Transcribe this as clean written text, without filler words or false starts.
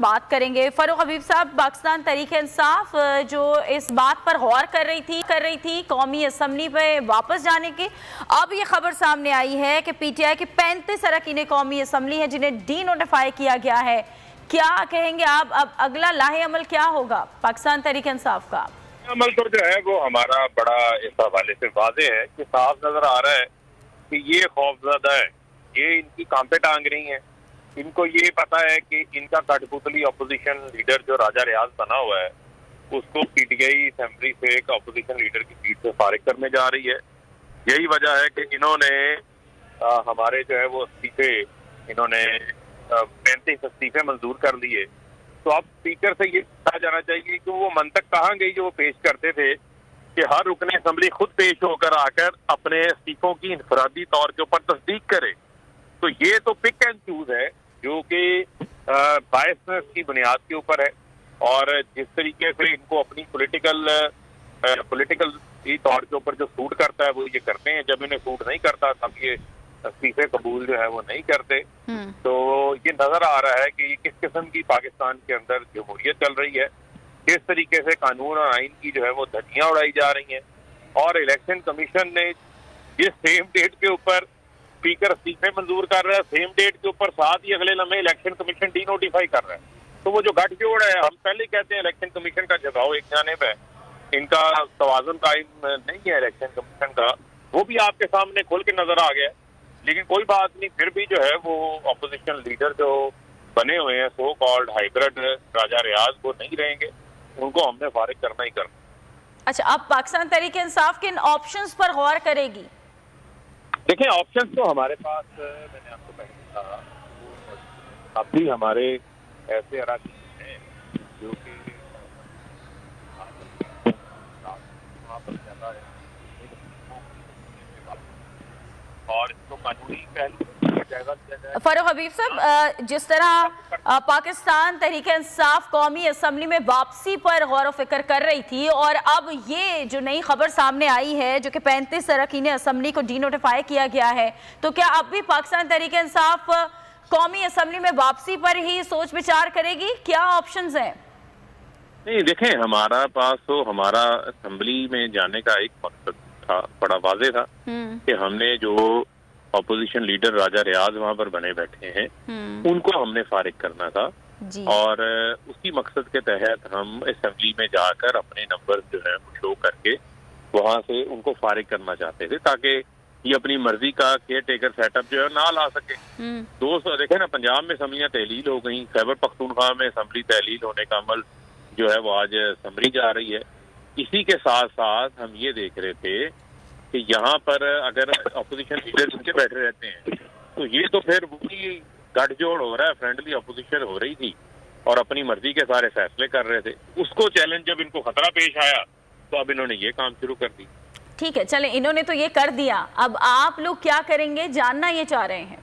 बात करेंगे। फरूख हबीब साहब, पाकिस्तान तहरीक इंसाफ जो इस बात पर गौर कर रही थी कौमी असम्बली पे वापस जाने की, अब ये खबर सामने आई है कि पीटीआई की 35 अरकान कौमी असम्बली है जिन्हें डी नोटिफाई किया गया है। क्या कहेंगे आप, अब अगला लाहे अमल क्या होगा पाकिस्तान तहरीक इंसाफ का? अमल तो जो है वो हमारा बड़ा इस हवाले से वाज़ेह है कि साफ नजर आ रहा है कि ये खौफजदा है, ये इनकी काम पे टांग रही है। इनको ये पता है कि इनका कठपुतली अपोजिशन लीडर जो राजा रियाज बना हुआ है उसको पीटीआई असेंबली से एक अपोजिशन लीडर की सीट से फारिग करने जा रही है। यही वजह है कि इन्होंने हमारे जो है वो इस्तीफे, इन्होंने 35 इस्तीफे मंजूर कर लिए। तो अब स्पीकर से ये कहा जाना चाहिए कि वो मंतक कहाँ गई जो वो पेश करते थे कि हर रुकने असेंबली खुद पेश होकर आकर अपने इस्तीफों की इनफरादी तौर के ऊपर तस्दीक करे। तो ये तो पिक एंड चूज है जो कि बायसनेस की बुनियाद के ऊपर है, और जिस तरीके से इनको अपनी पॉलिटिकल तौर के ऊपर जो सूट करता है वो ये करते हैं। जब इन्हें सूट नहीं करता तब ये इस्तीफे कबूल जो है वो नहीं करते। तो ये नजर आ रहा है कि ये किस किस्म की पाकिस्तान के अंदर जमहूरियत चल रही है, किस तरीके से कानून और आइन की जो है वो धज्जियां उड़ाई जा रही हैं। और इलेक्शन कमीशन ने जिस सेम डेट के ऊपर स्पीकर इस्तीफे मंजूर कर रहा है, सेम डेट के ऊपर साथ ही अगले लम्हे इलेक्शन कमीशन डी नोटिफाई कर रहा है। तो वो जो गठजोड़ है, हम पहले कहते हैं इलेक्शन कमीशन का झुकाव एक जानिब है, इनका तवाजुन कायम नहीं है इलेक्शन कमीशन का, वो भी आपके सामने खुल के नजर आ गया। लेकिन कोई बात नहीं, फिर भी जो है वो अपोजिशन लीडर जो बने हुए हैं सो कॉल्ड हाइब्रिड राजा रियाज, वो नहीं रहेंगे, उनको हमने फारिग करना ही करना। अच्छा, अब पाकिस्तान तहरीक इंसाफ किन ऑप्शंस पर गौर करेगी? देखें, ऑप्शंस तो हमारे पास, मैंने आपको पहले कहा, अब भी हमारे ऐसे अराकीन हैं जो कि वहाँ पर चला है और इसको कानूनी पहलू जायजा किया जाए। फरूख हबीब साहब, जिस तरह पाकिस्तान तहरीक इंसाफ कौमी असम्बली में वापसी पर गौर व फिक्र कर रही थी, और अब ये जो नई खबर सामने आई है जो कि 35 अरकान असम्बली को डी नोटिफाई किया गया है, तो क्या अब भी पाकिस्तान तहरीक इंसाफ कौमी असम्बली में वापसी पर ही सोच विचार करेगी? क्या ऑप्शंस हैं? नहीं, देखें, हमारा पास तो हमारा असम्बली में जाने का एक मकसद था, बड़ा वाज़ेह था कि हमने जो अपोजिशन लीडर राजा रियाज वहाँ पर बने बैठे हैं उनको हमने फारिग करना था। और उसी मकसद के तहत हम असेंबली में जाकर अपने नंबर जो है वो शो करके वहाँ से उनको फारिग करना चाहते थे, ताकि ये अपनी मर्जी का केयर टेकर सेटअप जो है ना ला सके। दोस्तों देखे ना, पंजाब में असम्बलियाँ तहलील हो गई, खैबर पख्तूनख्वा में असम्बली तहलील होने का अमल जो है वो आज समरी जा रही है। इसी के साथ साथ हम ये देख रहे थे कि यहाँ पर अगर अपोजिशन लीडर नीचे बैठे रहते हैं तो ये तो फिर वही गठजोड़ हो रहा है, फ्रेंडली अपोजिशन हो रही थी और अपनी मर्जी के सारे फैसले कर रहे थे। उसको चैलेंज जब इनको खतरा पेश आया तो अब इन्होंने ये काम शुरू कर दी। ठीक है, चले, इन्होंने तो ये कर दिया, अब आप लोग क्या करेंगे जानना ये चाह रहे हैं।